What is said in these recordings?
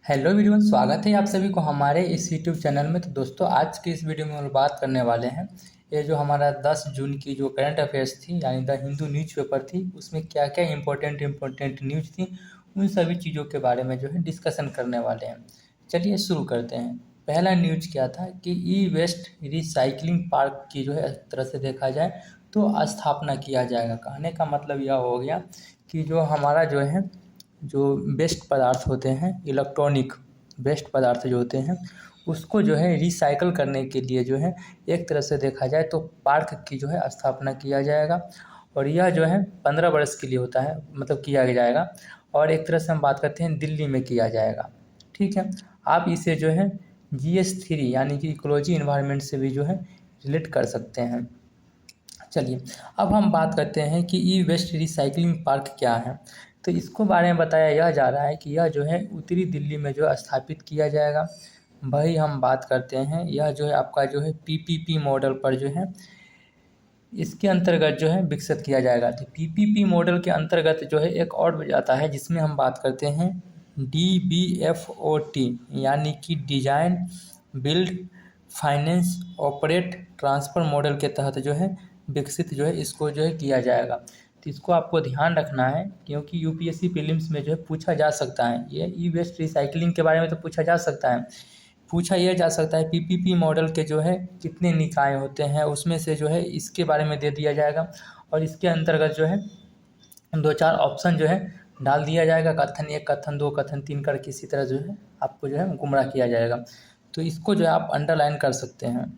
Hello everyone, स्वागत है आप सभी को हमारे इस यूट्यूब चैनल में। तो दोस्तों, आज की इस वीडियो में हम बात करने वाले हैं ये जो हमारा 10 जून की जो करंट अफेयर्स थी यानी द हिंदू न्यूज़पेपर थी, उसमें क्या क्या इम्पोर्टेंट न्यूज़ थी, उन सभी चीज़ों के बारे में जो है डिस्कशन करने वाले हैं। चलिए शुरू करते हैं। पहला न्यूज क्या था कि ई वेस्ट रिसाइकलिंग पार्क की जो है एक तरह से देखा जाए तो स्थापना किया जाएगा। कहने का मतलब यह हो गया कि जो हमारा जो वेस्ट पदार्थ होते हैं, इलेक्ट्रॉनिक वेस्ट पदार्थ जो होते हैं, उसको जो है रिसाइकल करने के लिए जो है एक तरह से देखा जाए तो पार्क की जो है स्थापना किया जाएगा। और यह जो है 15 वर्ष के लिए होता है, मतलब किया जाएगा। और एक तरह से हम बात करते हैं दिल्ली में किया जाएगा। ठीक है, आप इसे जो है GS3 यानी कि इकोलॉजी इन्वायरमेंट से भी जो है रिलेट कर सकते हैं। चलिए, अब हम बात करते हैं कि ई वेस्ट रिसाइकलिंग पार्क क्या है। तो इसको बारे में बताया यह जा रहा है कि यह जो है उत्तरी दिल्ली में जो स्थापित किया जाएगा। वही हम बात करते हैं, यह जो है आपका जो है PPP मॉडल पर जो है इसके अंतर्गत जो है विकसित किया जाएगा। तो PPP मॉडल के अंतर्गत जो है एक और आता है जिसमें हम बात करते हैं DBFOT यानी कि design build finance operate transfer model के तहत जो है विकसित जो है इसको जो है किया जाएगा। तो इसको आपको ध्यान रखना है क्योंकि यूपीएससी प्रीलिम्स में जो है पूछा जा सकता है। ये ई वेस्ट रिसाइकलिंग के बारे में तो पूछा जा सकता है, पूछा यह जा सकता है PPP मॉडल के जो है कितने निकाय होते हैं, उसमें से जो है इसके बारे में दे दिया जाएगा। और इसके अंतर्गत जो है 2-4 ऑप्शन जो है डाल दिया जाएगा, कथन 1, कथन 2, कथन 3 कर किसी तरह जो है आपको जो है गुमराह किया जाएगा। तो इसको जो है आप अंडरलाइन कर सकते हैं।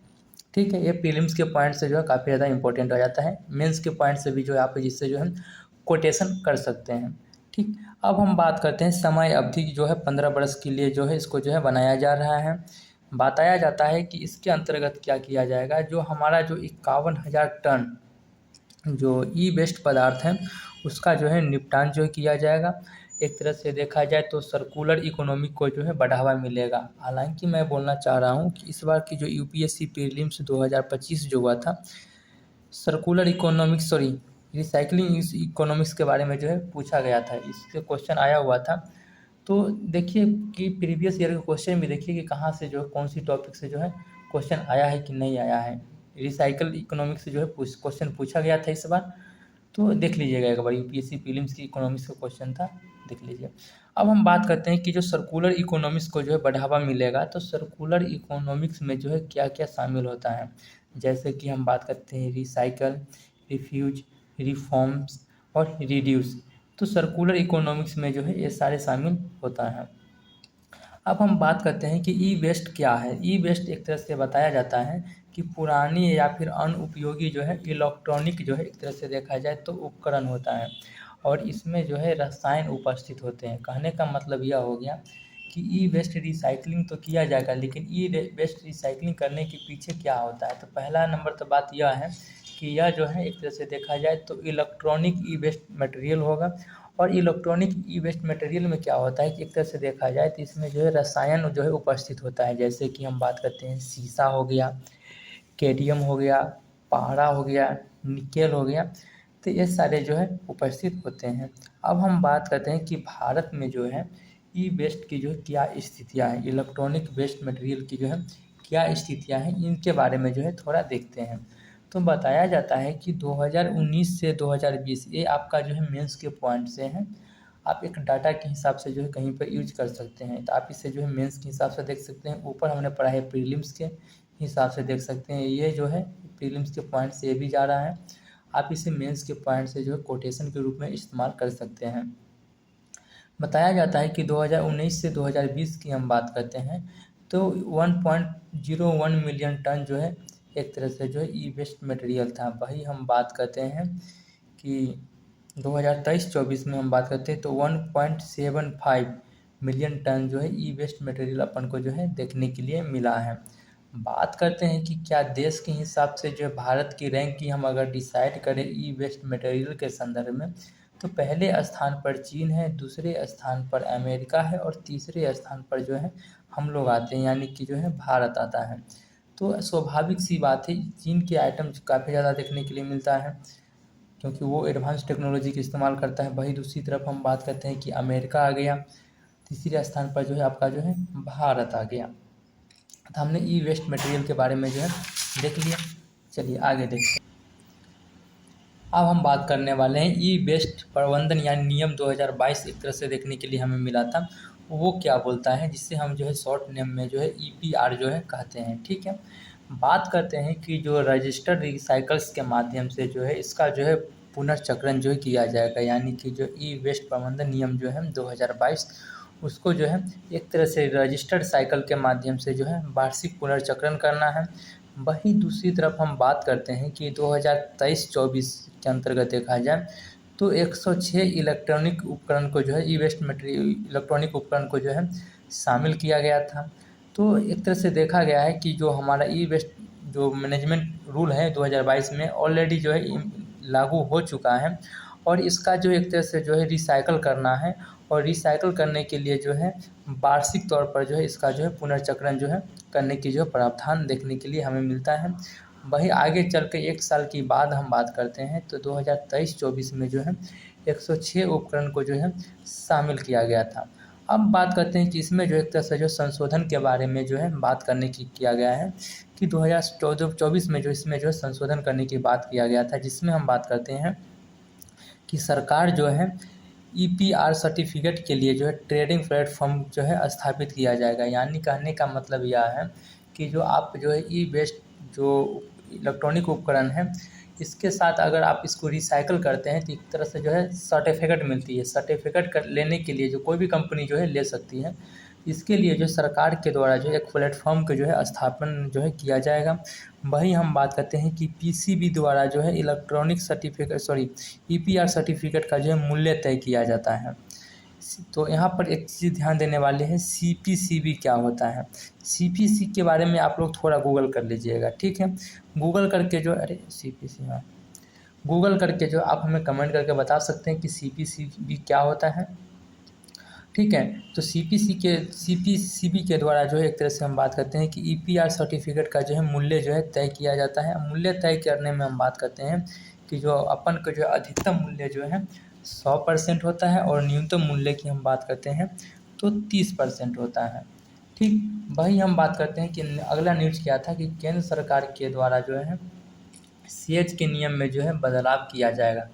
ठीक है, ये प्रीलिम्स के पॉइंट से जो है काफ़ी ज़्यादा इंपॉर्टेंट हो जाता है, मेंस के पॉइंट से भी जो है आप जिससे जो है कोटेशन कर सकते हैं। ठीक, अब हम बात करते हैं समय अवधि जो है 15 वर्ष के लिए जो है इसको जो है बनाया जा रहा है। बताया जाता है कि इसके अंतर्गत क्या किया जाएगा, जो हमारा जो 51,000 टन जो ई वेस्ट पदार्थ हैं उसका जो है निपटान जो है किया जाएगा। एक तरह से देखा जाए तो सर्कुलर इकोनॉमी को जो है बढ़ावा मिलेगा। हालांकि मैं बोलना चाह रहा हूँ कि इस बार की जो यूपीएससी प्रीलिम्स 2025 जो हुआ था, circular economics sorry recycling economics के बारे में जो है पूछा गया था, इससे क्वेश्चन आया हुआ था। तो देखिए कि प्रीवियस ईयर के क्वेश्चन भी देखिए कि कहाँ से जो है कौन सी टॉपिक से जो है क्वेश्चन आया है कि नहीं आया है। रिसाइकल इकोनॉमिक्स से जो है क्वेश्चन पूछा गया था इस बार। तो देख लीजिएगा एक बार, यूपीएससी प्रीलिम्स की इकोनॉमिक्स का क्वेश्चन था, देख लीजिए। अब हम बात करते हैं कि जो सर्कुलर इकोनॉमिक्स को जो है बढ़ावा मिलेगा, तो सर्कुलर इकोनॉमिक्स में जो है क्या क्या शामिल होता है। जैसे कि हम बात करते हैं रिसाइकल, रिफ्यूज, रिफॉर्म्स और रिड्यूस। तो सर्कुलर इकोनॉमिक्स में जो है ये सारे शामिल होता है। अब हम बात करते हैं कि ई वेस्ट क्या है। ई वेस्ट एक तरह से बताया जाता है कि पुरानी या फिर अनुपयोगी जो है इलेक्ट्रॉनिक जो है एक तरह से देखा जाए तो उपकरण होता है, और इसमें जो है रसायन उपस्थित होते हैं। कहने का मतलब यह हो गया कि ई वेस्ट रिसाइकलिंग तो किया जाएगा, लेकिन ई वेस्ट रिसाइकलिंग करने के पीछे क्या होता है। तो पहला नंबर तो बात यह है कि यह जो है एक तरह से देखा जाए तो इलेक्ट्रॉनिक ई वेस्ट मटेरियल होगा। और इलेक्ट्रॉनिक ई वेस्ट मटेरियल में क्या होता है कि एक तरह से देखा जाए तो इसमें जो है रसायन जो है उपस्थित होता है। जैसे कि हम बात करते हैं शीशा हो गया, कैडमियम हो गया, पारा हो गया, निकेल हो गया। तो ये सारे जो है उपस्थित होते हैं। अब हम बात करते हैं कि भारत में जो है ई वेस्ट की जो है क्या स्थितियाँ हैं, इलेक्ट्रॉनिक वेस्ट मटेरियल की जो है क्या स्थितियाँ हैं, इनके बारे में जो है थोड़ा देखते हैं। तो बताया जाता है कि 2019 से 2020 ये आपका जो है मेंस के पॉइंट से हैं। आप एक डाटा के हिसाब से जो है कहीं पर यूज कर सकते हैं, तो आप इसे जो है मेंस के हिसाब से देख सकते हैं। ऊपर हमने पढ़ा है प्रीलिम्स के हिसाब से देख सकते हैं। ये जो है प्रीलिम्स के पॉइंट से ये भी जा रहा है, आप इसे मेंस के पॉइंट से जो है कोटेशन के रूप में इस्तेमाल कर सकते हैं। बताया जाता है कि 2019 से 2020 की हम बात करते हैं तो 1.01 मिलियन टन जो है एक तरह से जो है ई वेस्ट मटेरियल था। वही हम बात करते हैं कि 2023-24 में हम बात करते हैं तो 1.75 मिलियन टन जो है ई वेस्ट मटेरियल अपन को जो है देखने के लिए मिला है। बात करते हैं कि क्या देश के हिसाब से जो है भारत की रैंक की हम अगर डिसाइड करें ई वेस्ट मटेरियल के संदर्भ में, तो पहले स्थान पर चीन है, दूसरे स्थान पर अमेरिका है और तीसरे स्थान पर जो है हम लोग आते हैं, यानी कि जो है भारत आता है। तो स्वाभाविक सी बात है, चीन के आइटम काफ़ी ज़्यादा देखने के लिए मिलता है क्योंकि वो एडवांस टेक्नोलॉजी का इस्तेमाल करता है। वही दूसरी तरफ हम बात करते हैं कि अमेरिका आ गया, तीसरे स्थान पर जो है आपका जो है भारत आ गया। तो हमने ई वेस्ट मटेरियल के बारे में जो है देख लिया। चलिए आगे देखते हैं। अब हम बात करने वाले हैं ई वेस्ट प्रबंधन यानी नियम 2022 एक तरह से देखने के लिए हमें मिला था, वो क्या बोलता है, जिससे हम जो है शॉर्ट नेम में जो है EPR जो है कहते हैं। ठीक है, बात करते हैं कि जो रजिस्टर्ड रिसाइकल्स के माध्यम से जो है इसका जो है पुनर्चक्रण जो है किया जाएगा, यानी कि जो ई वेस्ट प्रबंधन नियम जो है 2022 उसको जो है एक तरह से रजिस्टर्ड साइकिल के माध्यम से जो है वार्षिक पुनर्चक्रण करना है। वहीं दूसरी तरफ हम बात करते हैं कि 2023-24 के अंतर्गत देखा जाए तो 106 इलेक्ट्रॉनिक उपकरण को जो है ई वेस्ट मटेरियल इलेक्ट्रॉनिक उपकरण को जो है शामिल किया गया था। तो एक तरह से देखा गया है कि जो हमारा ई वेस्ट जो मैनेजमेंट रूल है 2022 में ऑलरेडी जो है लागू हो चुका है, और इसका जो एक तरह से जो है रिसाइकल करना है, और रिसाइकल करने के लिए जो है वार्षिक तौर पर जो है इसका जो है पुनर्चक्रण जो है करने की जो प्रावधान देखने के लिए हमें मिलता है। वही आगे चल के 1 साल की बाद हम बात करते हैं तो 2023-24 में जो है 106 उपकरण को जो है शामिल किया गया था। अब बात करते हैं कि इसमें जो एक तरह से जो संशोधन के बारे में जो है बात करने की किया गया है कि 2024 में जो इसमें जो है संशोधन करने की बात किया गया था, जिसमें हम बात करते हैं कि सरकार जो है EPR सर्टिफिकेट के लिए जो है ट्रेडिंग प्लेटफॉर्म जो है स्थापित किया जाएगा। यानी कहने का मतलब यह है कि जो आप जो है ई वेस्ट जो इलेक्ट्रॉनिक उपकरण है इसके साथ अगर आप इसको रिसाइकल करते हैं तो एक तरह से जो है सर्टिफिकेट मिलती है। सर्टिफिकेट लेने के लिए जो कोई भी कंपनी जो है ले सकती है, इसके लिए जो सरकार के द्वारा जो एक प्लेटफॉर्म के जो है स्थापन जो है किया जाएगा। वहीं हम बात करते हैं कि PCB द्वारा जो है इलेक्ट्रॉनिक सर्टिफिकेट EPR सर्टिफिकेट का जो है मूल्य तय किया जाता है। तो यहाँ पर एक चीज़ ध्यान देने वाले हैं, CPCB क्या होता है। CPC के बारे में आप लोग थोड़ा गूगल कर लीजिएगा। ठीक है, गूगल करके जो CPC हाँ गूगल करके जो आप हमें कमेंट करके बता सकते हैं कि CPCB क्या होता है। ठीक है, तो CPCB के द्वारा जो है एक तरह से हम बात करते हैं कि EPR सर्टिफिकेट का जो है मूल्य जो है तय किया जाता है। मूल्य तय करने में हम बात करते हैं कि जो अपन का जो अधिकतम मूल्य जो है 100% होता है, और न्यूनतम मूल्य की हम बात करते हैं तो 30% होता है। ठीक, वही हम बात करते हैं कि अगला न्यूज़ क्या था कि केंद्र सरकार के द्वारा जो है CH के नियम में जो है बदलाव किया जाएगा।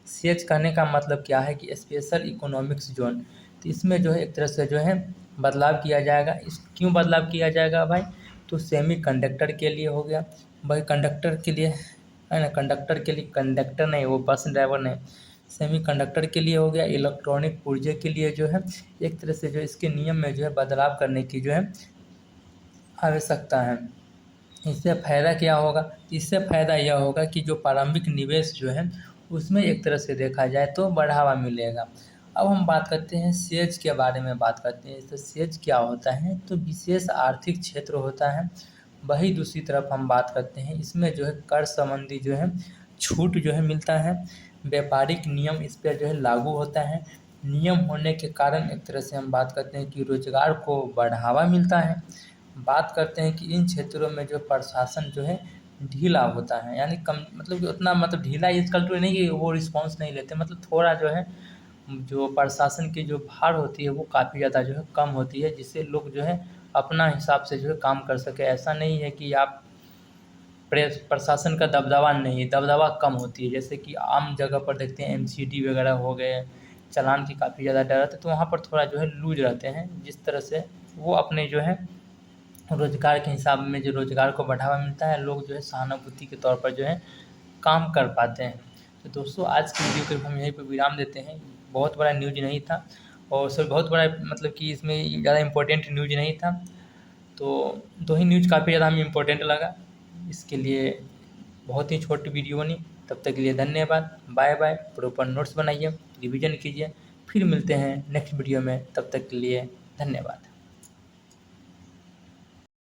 CH कहने का मतलब क्या है कि स्पेशल इकोनॉमिक्स जोन, तो इसमें जो है एक तरह से जो है बदलाव किया जाएगा। इस क्यों बदलाव किया जाएगा भाई, तो सेमी कंडक्टर के लिए हो गया भाई, कंडक्टर के लिए है ना, कंडक्टर के लिए, कंडक्टर नहीं वो बस ड्राइवर नहीं, सेमी कंडक्टर के लिए हो गया। इलेक्ट्रॉनिक पुर्जे के लिए जो है एक तरह से जो इसके नियम में जो है बदलाव करने की जो है आवश्यकता है। इससे फ़ायदा क्या होगा, इससे फ़ायदा यह होगा कि जो प्रारंभिक निवेश जो है उसमें एक तरह से देखा जाए तो बढ़ावा मिलेगा। अब हम बात करते हैं सेज के बारे में बात करते हैं। तो सेज क्या होता है, तो विशेष आर्थिक क्षेत्र होता है। वही दूसरी तरफ हम बात करते हैं इसमें जो है कर संबंधी जो है छूट जो है मिलता है। व्यापारिक नियम इस पर जो है लागू होता है। नियम होने के कारण एक तरह से हम बात करते हैं कि रोजगार को बढ़ावा मिलता है। बात करते हैं कि इन क्षेत्रों में जो प्रशासन जो है ढीला होता है, यानी कम मतलब कि उतना मतलब ढीला इस कल्चर नहीं कि वो रिस्पॉन्स नहीं लेते, मतलब थोड़ा जो है जो प्रशासन की जो भार होती है वो काफ़ी ज़्यादा जो है कम होती है, जिससे लोग जो है अपना हिसाब से जो है काम कर सके। ऐसा नहीं है कि आप प्रशासन का दबदबा नहीं, दबदबा कम होती है। जैसे कि आम जगह पर देखते हैं MCD वगैरह हो गए, चालान की काफ़ी ज़्यादा डर रहता है, तो वहाँ पर थोड़ा जो है लूज रहते हैं। जिस तरह से वो अपने जो है रोज़गार के हिसाब में जो रोज़गार को बढ़ावा मिलता है, लोग जो है सहानुभूति के तौर पर जो है काम कर पाते हैं। तो दोस्तों आज की वीडियो को हम यहीं पर विराम देते हैं। बहुत बड़ा न्यूज़ नहीं था, और सर बहुत बड़ा मतलब कि इसमें ज़्यादा इम्पोर्टेंट न्यूज़ नहीं था, तो दो ही न्यूज़ काफ़ी ज़्यादा हमें इम्पोर्टेंट लगा। इसके लिए बहुत ही छोटी वीडियो बनी। तब तक के लिए धन्यवाद, बाय बाय। प्रॉपर नोट्स बनाइए, रिवीजन कीजिए, फिर मिलते हैं नेक्स्ट वीडियो में। तब तक के लिए धन्यवाद।